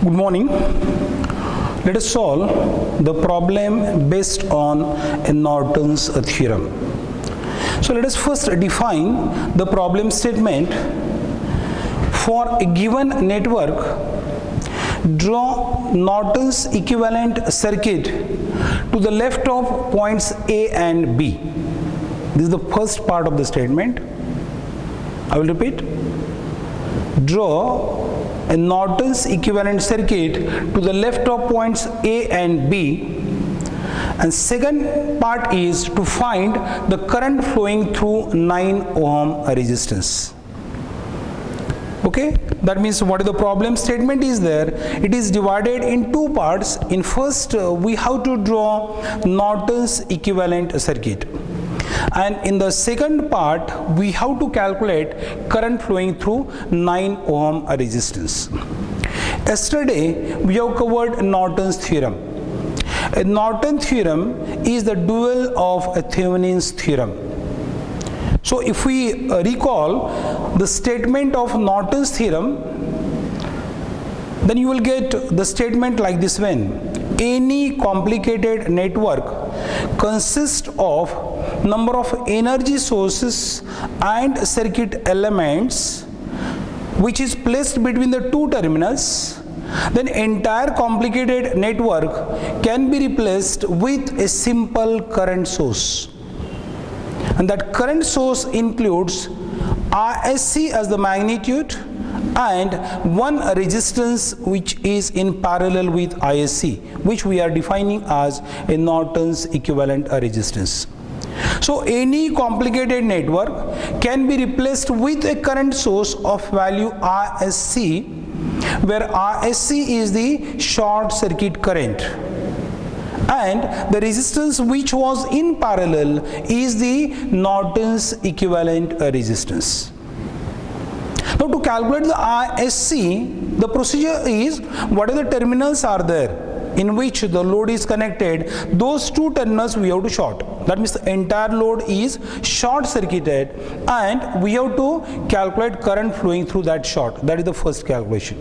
Good morning. Let us solve the problem based on Norton's theorem. So let us first define the problem statement. For a given network, draw Norton's equivalent circuit to the left of points A and B. This is the first part of the statement. I will repeat. Draw a Norton's equivalent circuit to the left of points A and B, and second part is to find the current flowing through 9 ohm resistance. Okay, that means what is the problem statement is there? It is divided in two parts. In first, we have to draw Norton's equivalent circuit, and in the second part we have to calculate current flowing through 9 ohm resistance. Yesterday we have covered Norton's theorem. A Norton theorem is the dual of a Thevenin's theorem. So if we recall the statement of Norton's theorem, then you will get the statement like this: when any complicated network consists of number of energy sources and circuit elements which is placed between the two terminals, then entire complicated network can be replaced with a simple current source, and that current source includes RSC as the magnitude and one resistance which is in parallel with ISC, which we are defining as a Norton's equivalent resistance. So any complicated network can be replaced with a current source of value RSC, where RSC is the short circuit current and the resistance which was in parallel is the Norton's equivalent resistance. Now to calculate the RSC, the procedure is whatever the terminals are there in which the load is connected, those two terminals we have to short. That means the entire load is short circuited and we have to calculate current flowing through that short. That is the first calculation.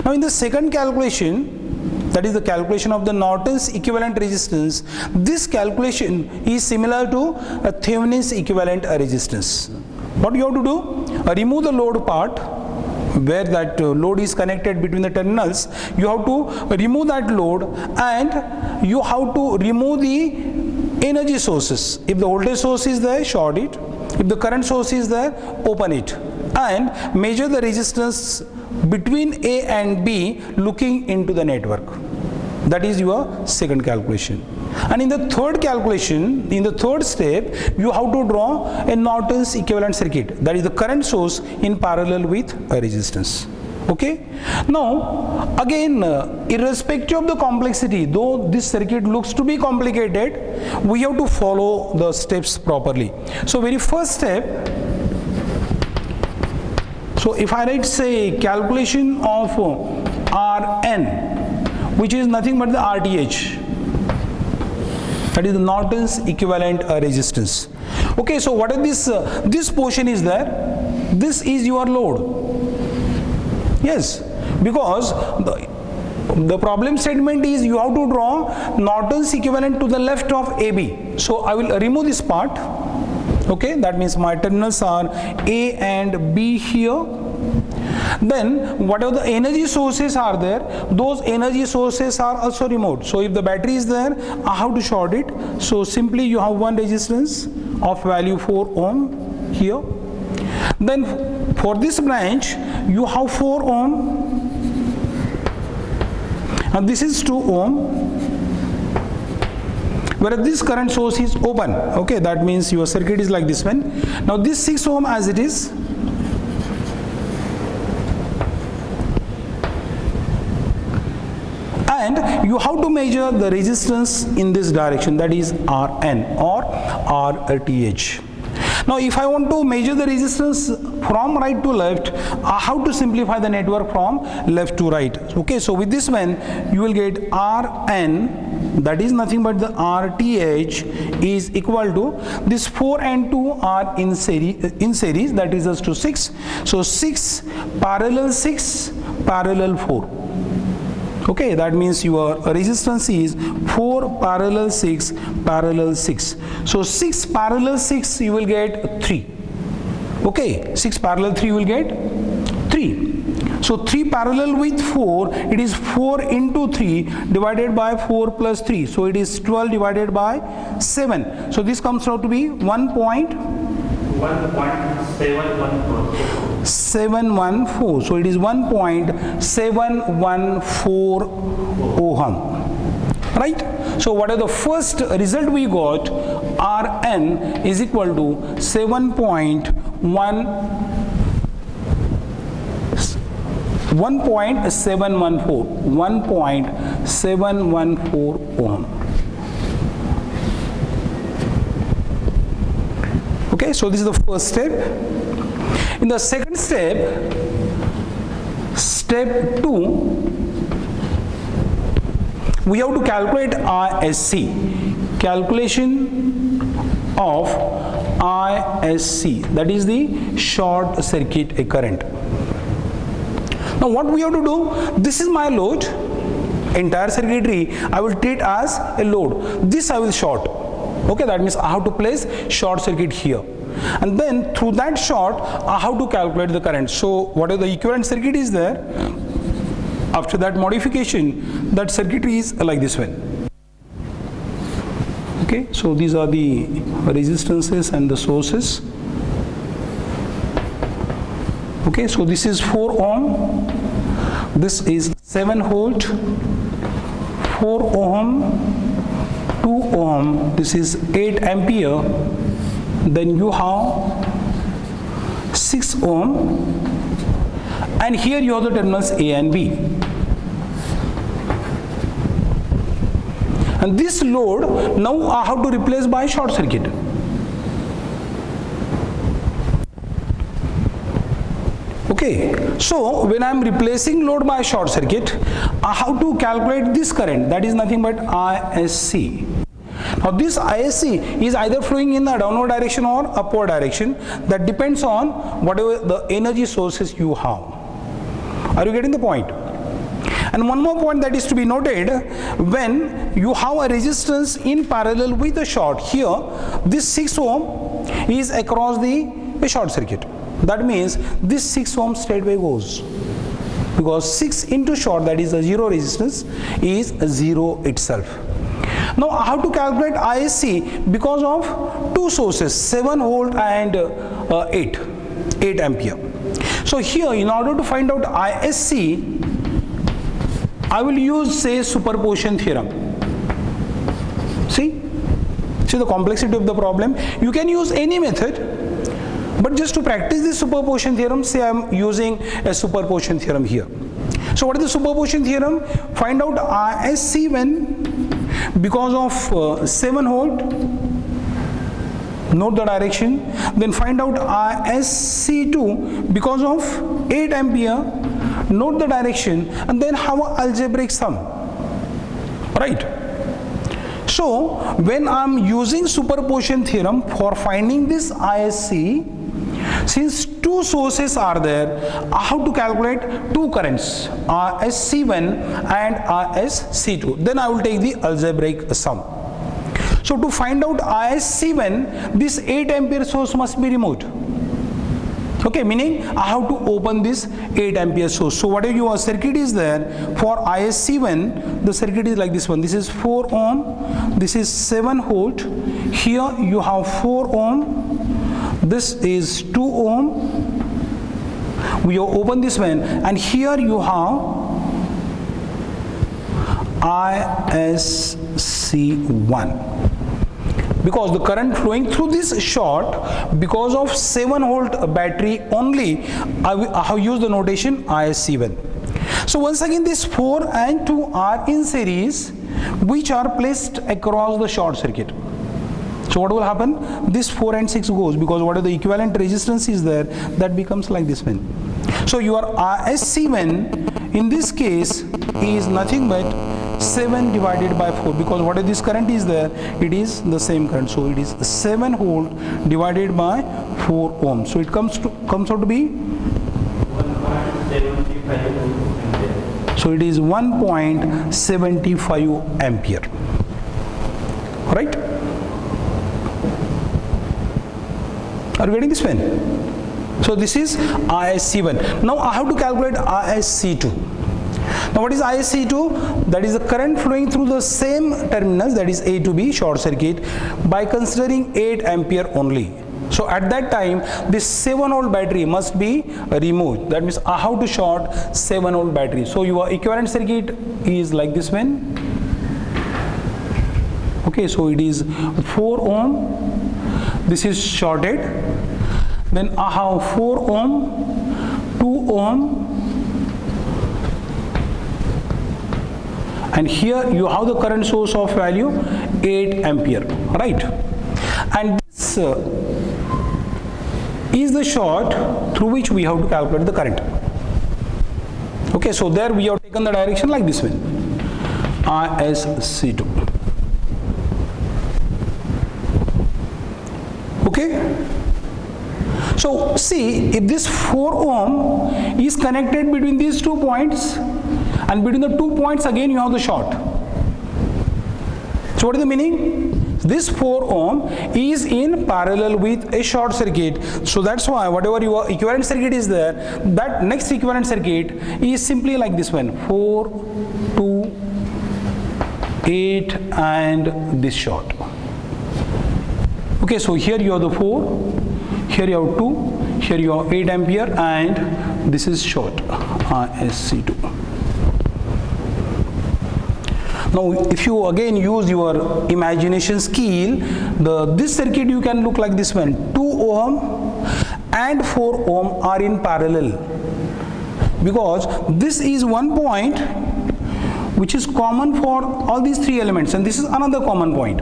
Now in the second calculation, that is the calculation of the Norton's equivalent resistance, this calculation is similar to a Thevenin's equivalent resistance. What you have to do? Remove the load part where that load is connected between the terminals. You have to remove that load and you have to remove the energy sources. If the voltage source is there, short it. If the current source is there, open it, and measure the resistance between A and B looking into the network. That is your second calculation. And in the third calculation, in the third step, you have to draw a Norton's equivalent circuit, that is the current source in parallel with a resistance. Okay. Now again, irrespective of the complexity, though this circuit looks to be complicated, we have to follow the steps properly. So very first step, so if I write say calculation of Rn, which is nothing but the RTH, that is the Norton's equivalent resistance. Okay, so what is this? This portion is there. This is your load. Yes, because the problem statement is you have to draw Norton's equivalent to the left of AB. So I will remove this part. Okay, that means my terminals are A and B here. Then whatever the energy sources are there, those energy sources are also removed. So if the battery is there, I have to short it. So simply you have one resistance of value 4 ohm here. Then for this branch you have 4 ohm, and this is 2 ohm, whereas this current source is open. Okay, that means your circuit is like this one. Now this 6 ohm as it is, and you have to measure the resistance in this direction, that is Rn or RTH. Now if I want to measure the resistance from right to left, I have to simplify the network from left to right. Okay, so with this one you will get Rn, that is nothing but the RTH, is equal to this 4 and 2 are in series, that is us to 6. So 6 parallel 6 parallel 4. Okay, that means your resistance is 4 parallel 6 parallel 6. So 6 parallel 6 you will get 3. Okay, 6 parallel 3 you will get 3. So 3 parallel with 4, it is 4 into 3 divided by 4 plus 3. So it is 12 divided by 7. So this comes out to be 1.714. So it is 1.714 ohm. Right? So what are the first result we got? Rn is equal to 1.714 ohm. Okay, so this is the first step. In the second step, step 2, we have to calculate ISC, calculation of ISC, that is the short circuit current. Now what we have to do, this is my load, entire circuitry I will treat as a load, this I will short. Okay, that means I have to place short circuit here, and then through that short I have to calculate the current. So whatever the equivalent circuit is there, after that modification, that circuitry is like this one. Okay, so these are the resistances and the sources. Okay, so this is 4 ohm, this is 7 volt, 4 ohm, 2 ohm, this is 8 ampere, then you have 6 ohm, and here you have the terminals A and B. And this load now I have to replace by short circuit. Okay, so when I am replacing load by short circuit, I have to calculate this current, that is nothing but ISC. Now this ISC is either flowing in the downward direction or upward direction, that depends on whatever the energy sources you have. Are you getting the point? And one more point that is to be noted, when you have a resistance in parallel with a short, here this 6 ohm is across the short circuit. That means this 6 ohm straightway goes, because 6 into short, that is a 0 resistance, is a 0 itself. Now I have to calculate ISC because of two sources, 7 volt and 8 ampere. So here, in order to find out ISC, I will use, say, superposition theorem. See the complexity of the problem. You can use any method, but just to practice this superposition theorem, say I am using a superposition theorem here. So what is the superposition theorem? Find out ISC when, because of 7 volt, note the direction, then find out ISC2 because of 8 ampere, note the direction, and then have an algebraic sum. Right? So when I am using superposition theorem for finding this ISC, since two sources are there, I have to calculate two currents, ISC1 and ISC2. Then I will take the algebraic sum. So to find out ISC1, this 8 ampere source must be removed. Okay, meaning I have to open this 8 ampere source. So whatever your circuit is there, for ISC1, the circuit is like this one. This is 4 ohm, this is 7 volt, here you have 4 ohm, this is 2 ohm, we have opened this one, and here you have ISC1. Because the current flowing through this short, because of 7 volt battery only, I have used the notation ISC1. So once again, this 4 and 2 are in series, which are placed across the short circuit. So what will happen? This 4 and 6 goes, because whatever the equivalent resistance is there, that becomes like this one. So your ISC1 in this case is nothing but 7 divided by 4, because whatever this current is there, it is the same current. So it is 7 volt divided by 4 ohm. So it comes out to be 1.75 volt ampere. So it is 1.75 ampere, right? Are you getting this one? So this is ISC1. Now I have to calculate ISC2. Now what is ISC2? That is the current flowing through the same terminals, that is A to B short circuit, by considering 8 ampere only. So at that time this 7-volt battery must be removed. That means I have to short 7-volt battery. So your equivalent circuit is like this one. Okay, so it is 4 ohm. This is shorted. Then I have 4 ohm, 2 ohm, and here you have the current source of value 8 ampere, right? And this is the short through which we have to calculate the current. Okay, so there we have taken the direction like this one, ISC2. Okay, so see, if this 4 ohm is connected between these 2 points, and between the 2 points again you have the short. So what is the meaning? This 4 ohm is in parallel with a short circuit. So that's why whatever your equivalent circuit is there, that next equivalent circuit is simply like this one, 4, 2, 8 and this short. Okay, so here you have the 4, here you have 2, here you have 8 ampere, and this is short, ISC2. Now if you again use your imagination skill, this circuit you can look like this one, 2 ohm and 4 ohm are in parallel, because this is one point which is common for all these 3 elements, and this is another common point.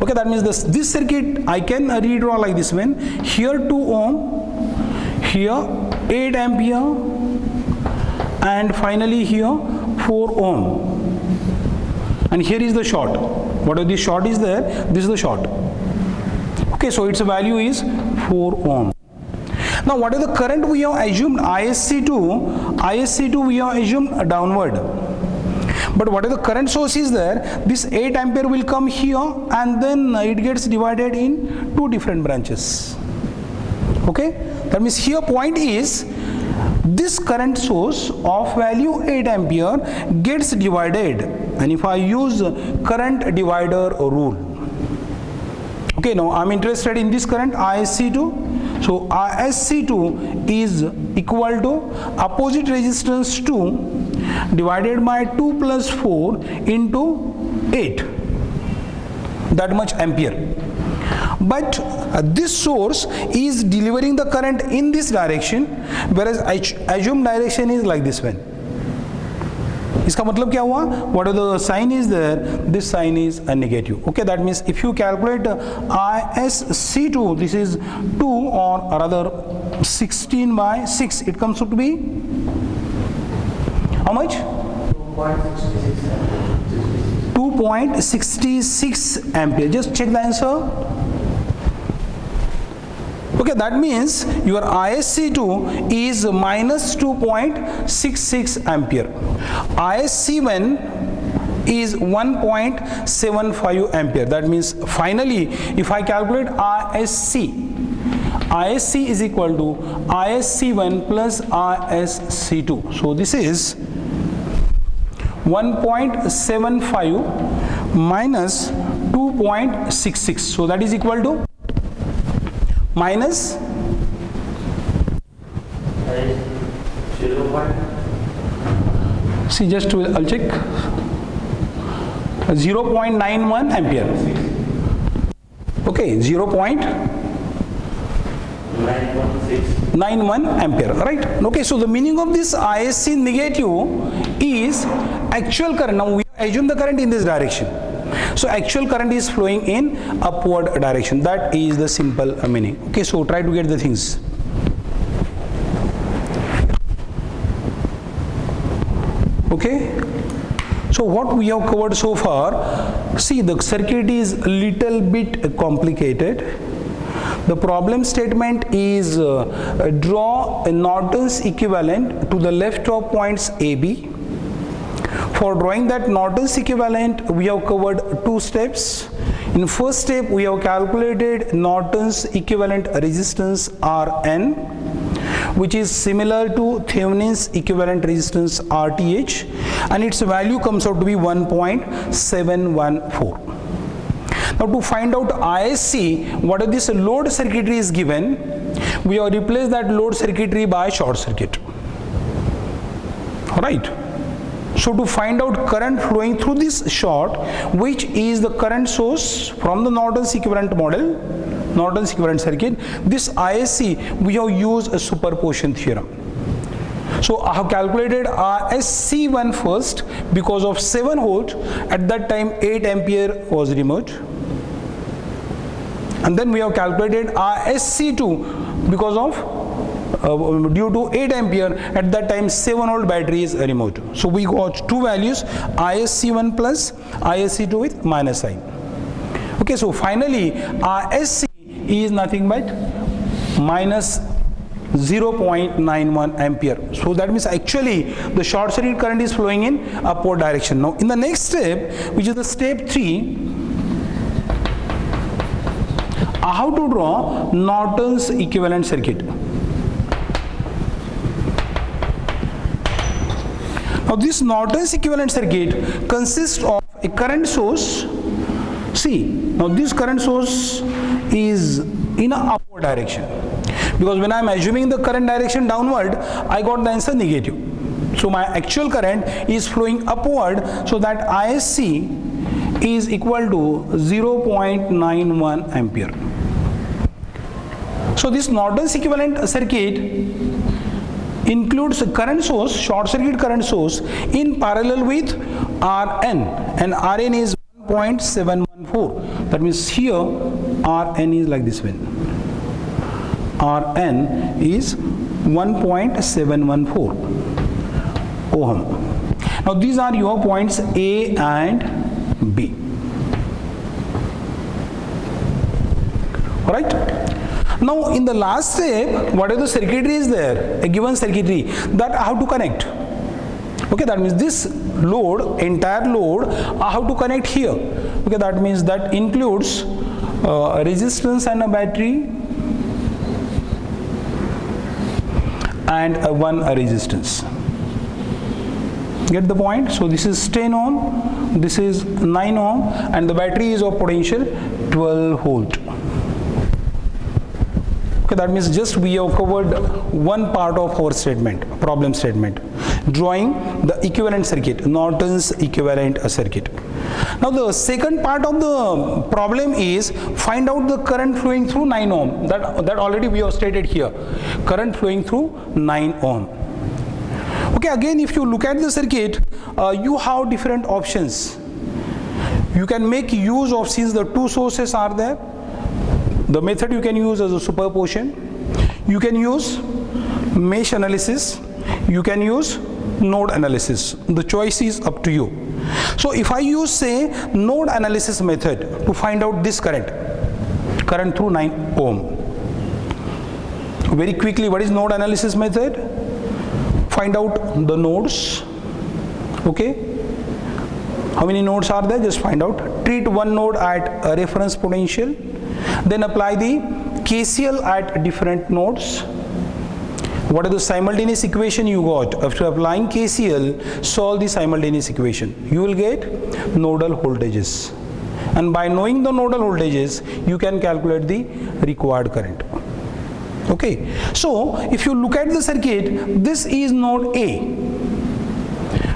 Okay, that means this circuit I can redraw like this one. Here 2 ohm, here 8 ampere, and finally here 4 ohm. And here is the short. Whatever the short is there, this is the short. Okay, so its value is 4 ohm. Now what is the current we have assumed? ISC2 we have assumed downward. But what is the current source is there? This 8 ampere will come here, and then it gets divided in 2 different branches. Okay, that means here point is this current source of value 8 ampere gets divided, and if I use current divider rule. Okay, now I'm interested in this current ISC2. So ISC2 is equal to opposite resistance 2 divided by 2 plus 4 into 8, that much ampere. But this source is delivering the current in this direction, whereas assumed direction is like this one. इसका मतलब क्या हुआ? Whatever the sign is there, this sign is a negative. Okay, that means if you calculate ISC2, this is 2 or rather 16 by 6, it comes to be how much? 2.66 ampere. Just check the answer. Okay, that means your ISC2 is minus 2.66 ampere. ISC1 is 1.75 ampere. That means finally, if I calculate ISC is equal to ISC1 plus ISC2. So this is 1.75 minus 2.66. So that is equal to minus 0. See, just I'll check. 0.91 ampere. Okay, 0.91 ampere, right? Okay, so the meaning of this ISC negative is actual current. Now we assume the current in this direction. So actual current is flowing in upward direction. That is the simple meaning. Okay, so try to get the things. Okay, so what we have covered so far, see, the circuit is a little bit complicated. The problem statement is draw a Norton's equivalent to the left of points AB. For drawing that Norton's equivalent, we have covered two steps. In first step, we have calculated Norton's equivalent resistance Rn, which is similar to Thevenin's equivalent resistance RTh, and its value comes out to be 1.714. Now to find out ISC, what this load circuitry is given, we have replaced that load circuitry by short circuit. Alright. So to find out current flowing through this short, which is the current source from the Norton's equivalent model, Norton's equivalent circuit, this ISC, we have used a superposition theorem. So I have calculated ISC1 first because of 7 volt, at that time 8 ampere was removed. And then we have calculated ISC2 because of due to 8 ampere, at that time 7 volt battery is removed. So we got two values, ISC1 plus ISC2 with minus sign. Okay, so finally ISC is nothing but minus 0.91 ampere. So that means actually the short circuit current is flowing in upward direction. Now in the next step, which is the step 3, how to draw Norton's equivalent circuit. Now this Norton's equivalent circuit consists of a current source. See, now this current source is in an upward direction, because when I am assuming the current direction downward, I got the answer negative. So my actual current is flowing upward, so that ISC is equal to 0.91 ampere. So this Norton's equivalent circuit includes a current source, short circuit current source, in parallel with Rn, and Rn is 1.714. That means here Rn is like this one. Rn is 1.714 ohm. Now these are your points A and B. Alright. Now in the last step, whatever the circuitry is there, a given circuitry, that I have to connect. Okay, that means this load, entire load, I have to connect here. Okay, that means that includes a resistance and a battery, and one resistance. Get the point? So this is 10 ohm, this is 9 ohm, and the battery is of potential 12 volt. Okay, that means just we have covered one part of our statement, problem statement, drawing the equivalent circuit, Norton's equivalent circuit. Now the second part of the problem is find out the current flowing through 9 ohm. That already we have stated here, current flowing through 9 ohm. Okay, again if you look at the circuit, you have different options. You can make use of, since the two sources are there, the method you can use as a superposition. You can use mesh analysis. You can use node analysis. The choice is up to you. So if I use, say, node analysis method to find out this current through 9 ohm. Very quickly, what is node analysis method? Find out the nodes. Okay. How many nodes are there? Just find out. Treat one node at a reference potential. Then apply the KCL at different nodes. What are the simultaneous equation you got? After applying KCL, solve the simultaneous equation. You will get nodal voltages. And by knowing the nodal voltages, you can calculate the required current. Okay. So, if you look at the circuit, this is node A.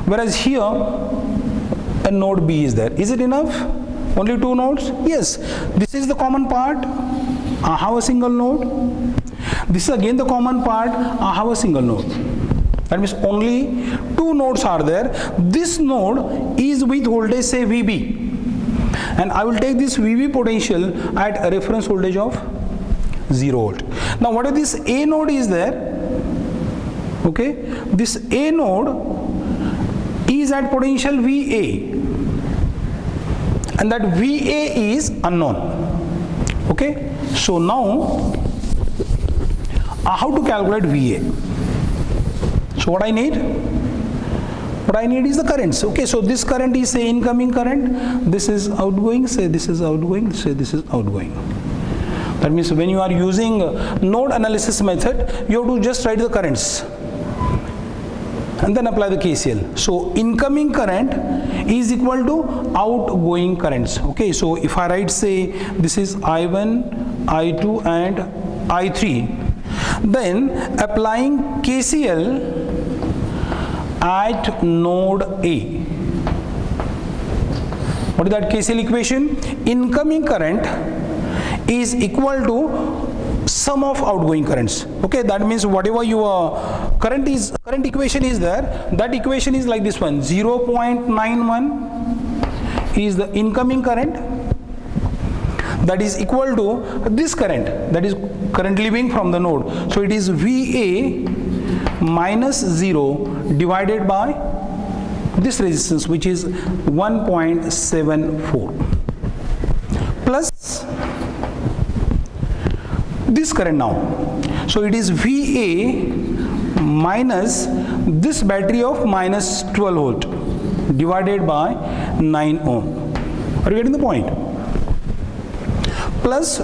Whereas here, a node B is there. Is it enough? Only two nodes? Yes. This is the common part. I have a single node. This is again the common part. I have a single node. That means only two nodes are there. This node is with voltage, say VB. And I will take this VB potential at a reference voltage of 0 volt. Now what if this A node is there? Okay. This A node is at potential VA. And that VA is unknown. Okay, So now how to calculate VA? So what I need is the currents. Okay, so this current is say incoming current, this is outgoing, say this is outgoing, say this is outgoing. That means when you are using node analysis method, you have to just write the currents and then apply the KCL. So incoming current is equal to outgoing currents. Okay, so if I write say this is I1, I2 and I3, then applying KCL at node A. What is that KCL equation? Incoming current is equal to sum of outgoing currents. Okay, that means whatever your current equation is there, that equation is like this one. 0.91 is the incoming current, that is equal to this current, that is current leaving from the node. So it is VA minus 0 divided by this resistance, which is 1.74 plus this current now. So it is VA minus this battery of minus 12 volt divided by 9 ohm. Are you getting the point? Plus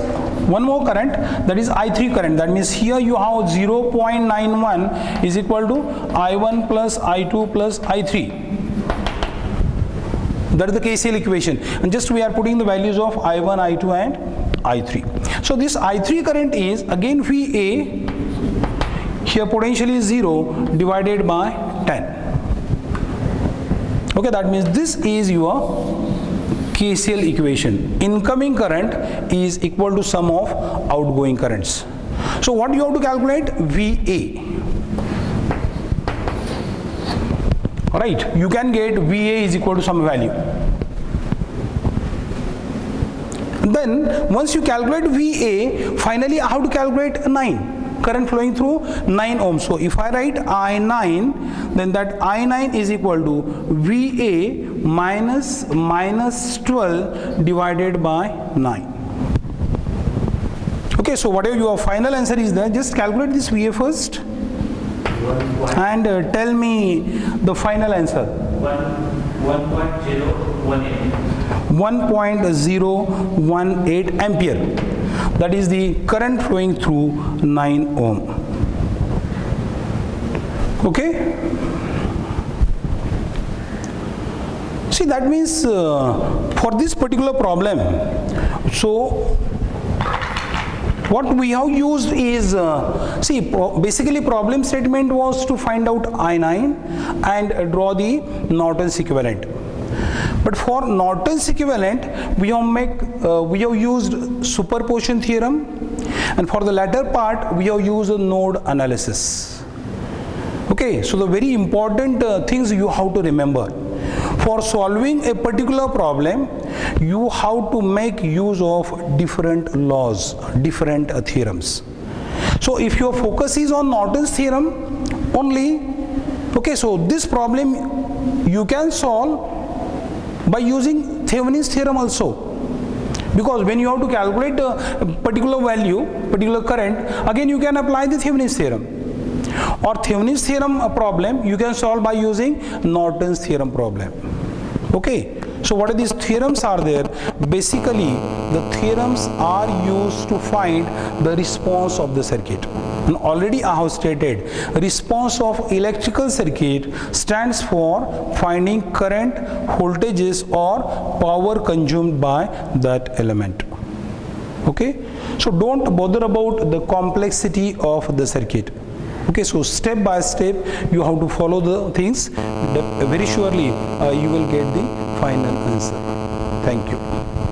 one more current, that is I3 current. That means here you have 0.91 is equal to I1 plus I2 plus I3. That is the KCL equation, and just we are putting the values of I1, I2 and I3. So this I3 current is again VA, here potential is 0 divided by 10. Okay, that means this is your KCL equation. Incoming current is equal to sum of outgoing currents. So what you have to calculate? VA. Alright, you can get VA is equal to some value. Then once you calculate VA, finally I have to calculate 9. Current flowing through 9 ohms. So if I write I9, then that I9 is equal to VA minus 12 divided by 9. Okay, so whatever your final answer is there, just calculate this VA first and tell me the final answer. 1.018 ampere. That is the current flowing through 9 ohm. Okay. See, that means for this particular problem, so what we have used is, basically problem statement was to find out I9 and draw the Norton's equivalent. But for Norton's equivalent, we have used superposition theorem, and for the latter part, we have used node analysis. Okay, so the very important things you have to remember. For solving a particular problem, you have to make use of different laws, different theorems. So if your focus is on Norton's theorem only, okay, so this problem you can solve by using Thevenin's theorem also, because when you have to calculate a particular value, particular current, again you can apply the Thevenin's theorem, or Thevenin's theorem problem you can solve by using Norton's theorem problem. Okay, so what are these theorems are there? Basically the theorems are used to find the response of the circuit, and already I have stated response of electrical circuit stands for finding current, voltages or power consumed by that element. Okay, so don't bother about the complexity of the circuit. Okay, so step by step you have to follow the things. Very surely you will get the final answer. Thank you.